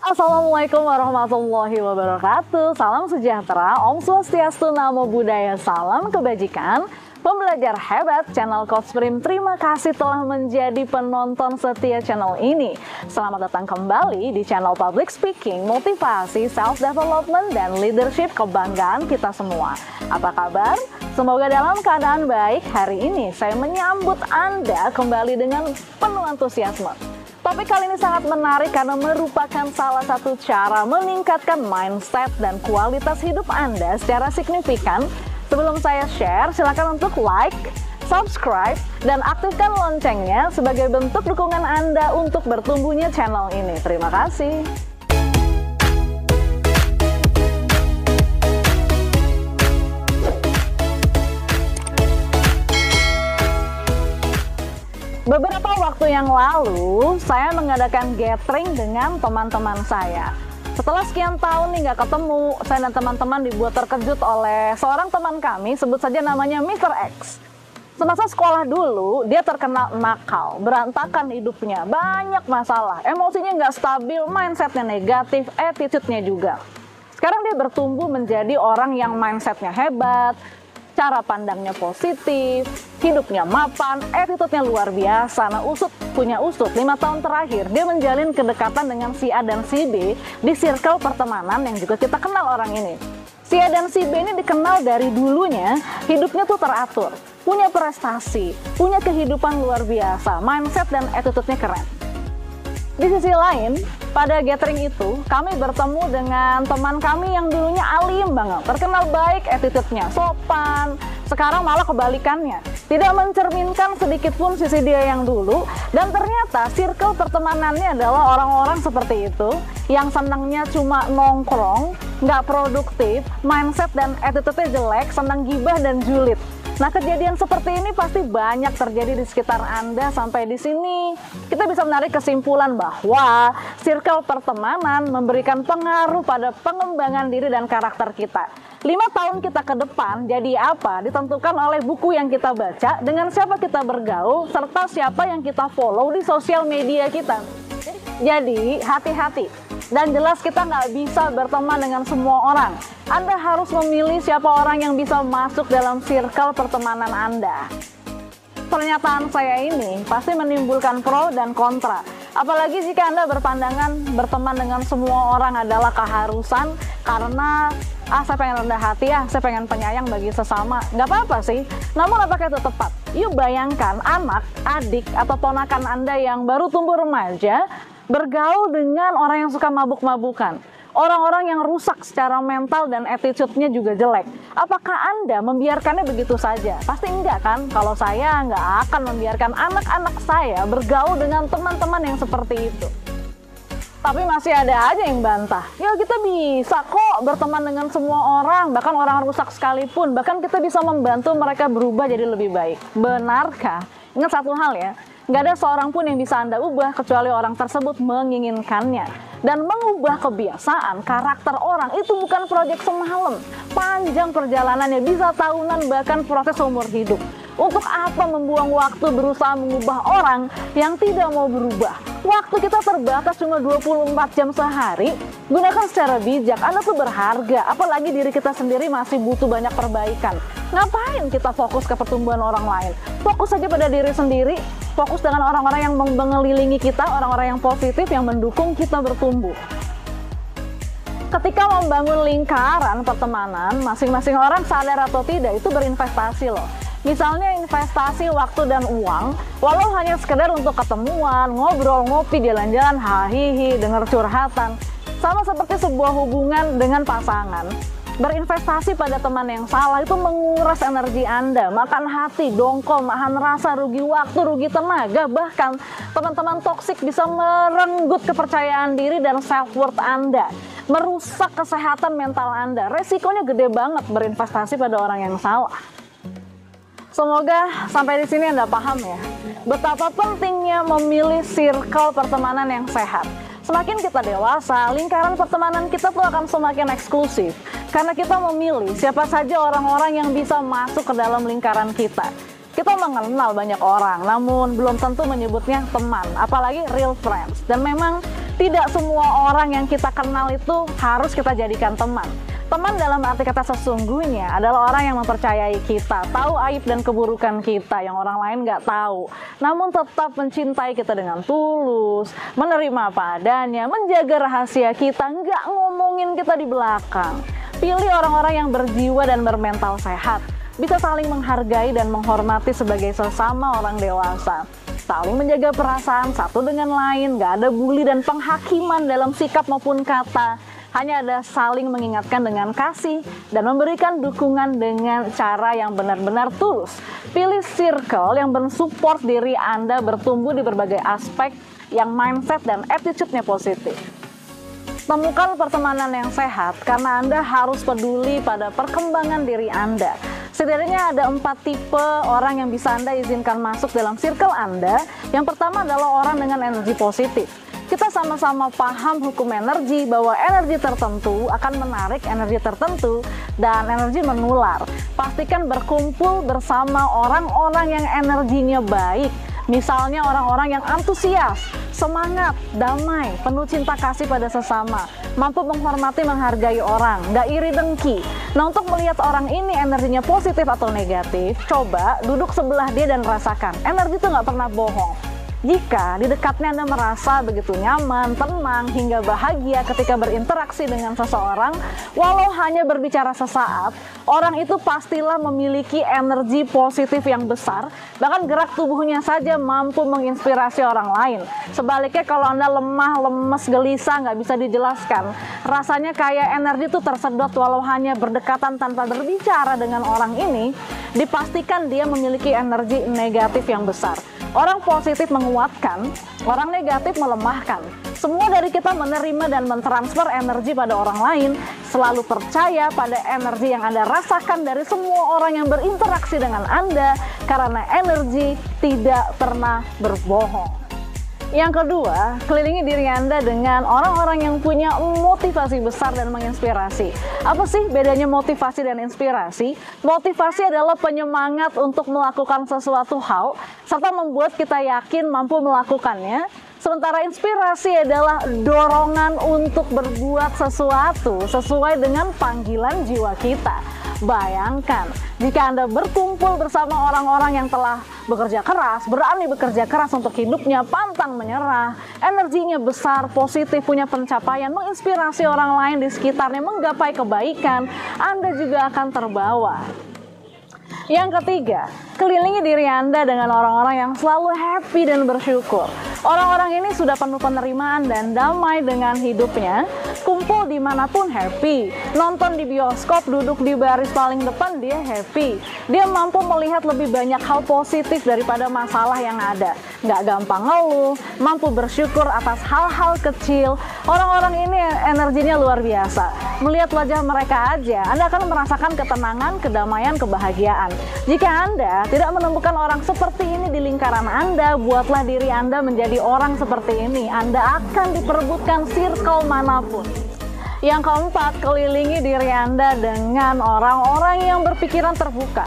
Assalamualaikum warahmatullahi wabarakatuh. Salam sejahtera, Om Swastiastu, Namo Buddhaya, salam kebajikan. Pembelajar hebat channel Coach Prim, terima kasih telah menjadi penonton setia channel ini. Selamat datang kembali di channel Public Speaking, Motivasi, Self Development, dan Leadership, kebanggaan kita semua. Apa kabar? Semoga dalam keadaan baik. Hari ini saya menyambut Anda kembali dengan penuh antusiasme. Topik kali ini sangat menarik karena merupakan salah satu cara meningkatkan mindset dan kualitas hidup Anda secara signifikan. Sebelum saya share, silakan untuk like, subscribe, dan aktifkan loncengnya sebagai bentuk dukungan Anda untuk bertumbuhnya channel ini. Terima kasih. Beberapa waktu yang lalu, saya mengadakan gathering dengan teman-teman saya. Setelah sekian tahun nih nggak ketemu, saya dan teman-teman dibuat terkejut oleh seorang teman kami, sebut saja namanya Mr. X. Semasa sekolah dulu, dia terkenal nakal, berantakan hidupnya, banyak masalah, emosinya nggak stabil, mindsetnya negatif, attitude-nya juga. Sekarang dia bertumbuh menjadi orang yang mindsetnya hebat, cara pandangnya positif, hidupnya mapan, attitude-nya luar biasa. Nah, punya usut, 5 tahun terakhir dia menjalin kedekatan dengan si A dan si B di circle pertemanan yang juga kita kenal orang ini. Si A dan si B ini dikenal dari dulunya, hidupnya tuh teratur, punya prestasi, punya kehidupan luar biasa, mindset dan attitude-nya keren. Di sisi lain, pada gathering itu, kami bertemu dengan teman kami yang dulunya alim banget, terkenal baik attitude-nya, sopan. Sekarang malah kebalikannya, tidak mencerminkan sedikit pun sisi dia yang dulu. Dan ternyata circle pertemanannya adalah orang-orang seperti itu, yang senangnya cuma nongkrong, nggak produktif, mindset dan attitude-nya jelek, senang gibah dan julid. Nah, kejadian seperti ini pasti banyak terjadi di sekitar Anda. Sampai di sini kita bisa menarik kesimpulan bahwa circle pertemanan memberikan pengaruh pada pengembangan diri dan karakter kita. 5 tahun kita ke depan jadi apa ditentukan oleh buku yang kita baca, dengan siapa kita bergaul, serta siapa yang kita follow di sosial media kita. Jadi hati-hati. Dan jelas kita nggak bisa berteman dengan semua orang. Anda harus memilih siapa orang yang bisa masuk dalam circle pertemanan Anda. Pernyataan saya ini pasti menimbulkan pro dan kontra. Apalagi jika Anda berpandangan berteman dengan semua orang adalah keharusan karena saya pengen rendah hati saya pengen penyayang bagi sesama. Nggak apa-apa sih, namun apakah itu tepat? Yuk bayangkan anak, adik, atau ponakan Anda yang baru tumbuh remaja bergaul dengan orang yang suka mabuk-mabukan, orang-orang yang rusak secara mental dan attitude-nya juga jelek. Apakah Anda membiarkannya begitu saja? Pasti enggak kan? Kalau saya nggak akan membiarkan anak-anak saya bergaul dengan teman-teman yang seperti itu. Tapi masih ada aja yang bantah. Ya, kita bisa kok berteman dengan semua orang, bahkan orang rusak sekalipun. Bahkan kita bisa membantu mereka berubah jadi lebih baik. Benarkah? Ingat satu hal ya, nggak ada seorang pun yang bisa Anda ubah kecuali orang tersebut menginginkannya. Dan mengubah kebiasaan, karakter orang itu bukan proyek semalam. Panjang perjalanannya, bisa tahunan, bahkan proses umur hidup. Untuk apa membuang waktu berusaha mengubah orang yang tidak mau berubah? Waktu kita terbatas cuma 24 jam sehari. Gunakan secara bijak, Anda tuh berharga. Apalagi diri kita sendiri masih butuh banyak perbaikan. Ngapain kita fokus ke pertumbuhan orang lain? Fokus saja pada diri sendiri. Fokus dengan orang-orang yang mengelilingi kita, orang-orang yang positif, yang mendukung kita bertumbuh. Ketika membangun lingkaran pertemanan, masing-masing orang sadar atau tidak itu berinvestasi loh. Misalnya investasi waktu dan uang, walau hanya sekedar untuk ketemuan, ngobrol, ngopi, jalan-jalan, hahihi, dengar curhatan. Sama seperti sebuah hubungan dengan pasangan. Berinvestasi pada teman yang salah itu menguras energi Anda, makan hati, dongkol, makan rasa, rugi waktu, rugi tenaga. Bahkan teman-teman toksik bisa merenggut kepercayaan diri dan self-worth Anda, merusak kesehatan mental Anda. Resikonya gede banget berinvestasi pada orang yang salah. Semoga sampai di sini Anda paham ya, betapa pentingnya memilih circle pertemanan yang sehat. Semakin kita dewasa, lingkaran pertemanan kita tuh akan semakin eksklusif. Karena kita memilih siapa saja orang-orang yang bisa masuk ke dalam lingkaran kita. Kita mengenal banyak orang, namun belum tentu menyebutnya teman, apalagi real friends. Dan memang Tidak semua orang yang kita kenal itu harus kita jadikan teman. Teman dalam arti kata sesungguhnya adalah orang yang mempercayai kita, tahu aib dan keburukan kita yang orang lain nggak tahu, namun tetap mencintai kita dengan tulus, menerima apa adanya, menjaga rahasia kita, nggak ngomongin kita di belakang. Pilih orang-orang yang berjiwa dan bermental sehat, bisa saling menghargai dan menghormati sebagai sesama orang dewasa. Saling menjaga perasaan satu dengan lain, nggak ada bully dan penghakiman dalam sikap maupun kata. Hanya ada saling mengingatkan dengan kasih dan memberikan dukungan dengan cara yang benar-benar tulus. Pilih circle yang mensupport diri Anda bertumbuh di berbagai aspek yang mindset dan attitude-nya positif. Temukan pertemanan yang sehat karena Anda harus peduli pada perkembangan diri Anda. Setidaknya ada 4 tipe orang yang bisa Anda izinkan masuk dalam circle Anda. Yang pertama adalah orang dengan energi positif. Kita sama-sama paham hukum energi bahwa energi tertentu akan menarik energi tertentu dan energi menular. Pastikan berkumpul bersama orang-orang yang energinya baik. Misalnya orang-orang yang antusias, semangat, damai, penuh cinta kasih pada sesama, mampu menghormati, menghargai orang, gak iri dengki. Nah, untuk melihat orang ini energinya positif atau negatif, coba duduk sebelah dia dan rasakan. Energi itu gak pernah bohong. Jika di dekatnya Anda merasa begitu nyaman, tenang, hingga bahagia ketika berinteraksi dengan seseorang, walau hanya berbicara sesaat, orang itu pastilah memiliki energi positif yang besar, bahkan gerak tubuhnya saja mampu menginspirasi orang lain. Sebaliknya kalau Anda lemah, lemes, gelisah, nggak bisa dijelaskan, rasanya kayak energi itu tersedot walau hanya berdekatan tanpa berbicara dengan orang ini, dipastikan dia memiliki energi negatif yang besar. Orang positif menguatkan, orang negatif melemahkan. Semua dari kita menerima dan mentransfer energi pada orang lain, selalu percaya pada energi yang Anda rasakan dari semua orang yang berinteraksi dengan Anda, karena energi tidak pernah berbohong. Yang kedua, kelilingi diri Anda dengan orang-orang yang punya motivasi besar dan menginspirasi. Apa sih bedanya motivasi dan inspirasi? Motivasi adalah penyemangat untuk melakukan sesuatu hal, serta membuat kita yakin mampu melakukannya. Sementara inspirasi adalah dorongan untuk berbuat sesuatu sesuai dengan panggilan jiwa kita. Bayangkan, jika Anda berkumpul bersama orang-orang yang telah bekerja keras, berani bekerja keras untuk hidupnya, pantang menyerah, energinya besar, positif, punya pencapaian, menginspirasi orang lain di sekitarnya menggapai kebaikan, Anda juga akan terbawa. Yang ketiga, kelilingi diri Anda dengan orang-orang yang selalu happy dan bersyukur. Orang-orang ini sudah penuh penerimaan dan damai dengan hidupnya, kumpul dimanapun happy, nonton di bioskop, duduk di baris paling depan, dia happy. Dia mampu melihat lebih banyak hal positif daripada masalah yang ada. Nggak gampang ngeluh, mampu bersyukur atas hal-hal kecil. Orang-orang ini energinya luar biasa. Melihat wajah mereka aja, Anda akan merasakan ketenangan, kedamaian, kebahagiaan. Jika Anda tidak menemukan orang seperti ini di lingkaran Anda, buatlah diri Anda menjadi orang seperti ini. Anda akan diperebutkan circle manapun. Yang keempat, kelilingi diri Anda dengan orang-orang yang berpikiran terbuka,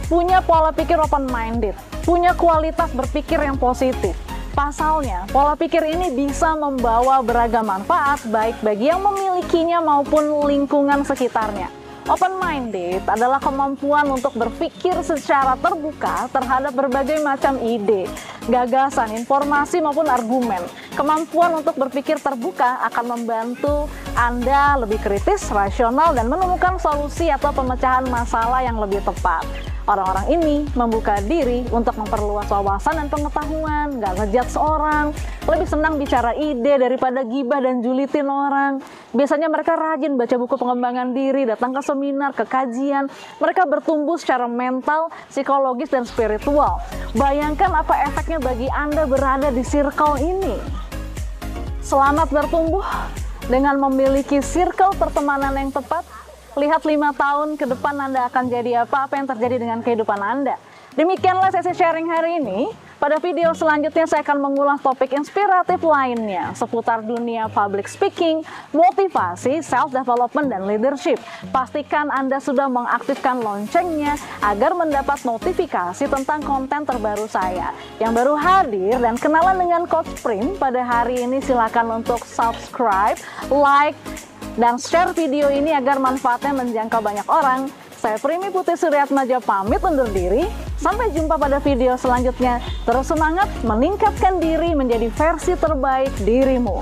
punya pola pikir open-minded, punya kualitas berpikir yang positif. Pasalnya, pola pikir ini bisa membawa beragam manfaat baik bagi yang memilikinya maupun lingkungan sekitarnya. Open-minded adalah kemampuan untuk berpikir secara terbuka terhadap berbagai macam ide, gagasan, informasi maupun argumen. Kemampuan untuk berpikir terbuka akan membantu Anda lebih kritis, rasional, dan menemukan solusi atau pemecahan masalah yang lebih tepat. Orang-orang ini membuka diri untuk memperluas wawasan dan pengetahuan, nggak ngejudge orang, lebih senang bicara ide daripada gibah dan julitin orang. Biasanya mereka rajin baca buku pengembangan diri, datang ke seminar, ke kajian. Mereka bertumbuh secara mental, psikologis, dan spiritual. Bayangkan apa efeknya bagi Anda berada di circle ini. Selamat bertumbuh dengan memiliki circle pertemanan yang tepat. Lihat 5 tahun ke depan Anda akan jadi apa yang terjadi dengan kehidupan Anda. Demikianlah sesi sharing hari ini. Pada video selanjutnya saya akan mengulas topik inspiratif lainnya seputar dunia public speaking, motivasi, self-development, dan leadership. Pastikan Anda sudah mengaktifkan loncengnya agar mendapat notifikasi tentang konten terbaru saya. Yang baru hadir dan kenalan dengan Coach Prim pada hari ini, silakan untuk subscribe, like, dan share video ini agar manfaatnya menjangkau banyak orang. Saya Primi Putri Suryatmaja pamit undur diri. Sampai jumpa pada video selanjutnya. Terus semangat meningkatkan diri menjadi versi terbaik dirimu.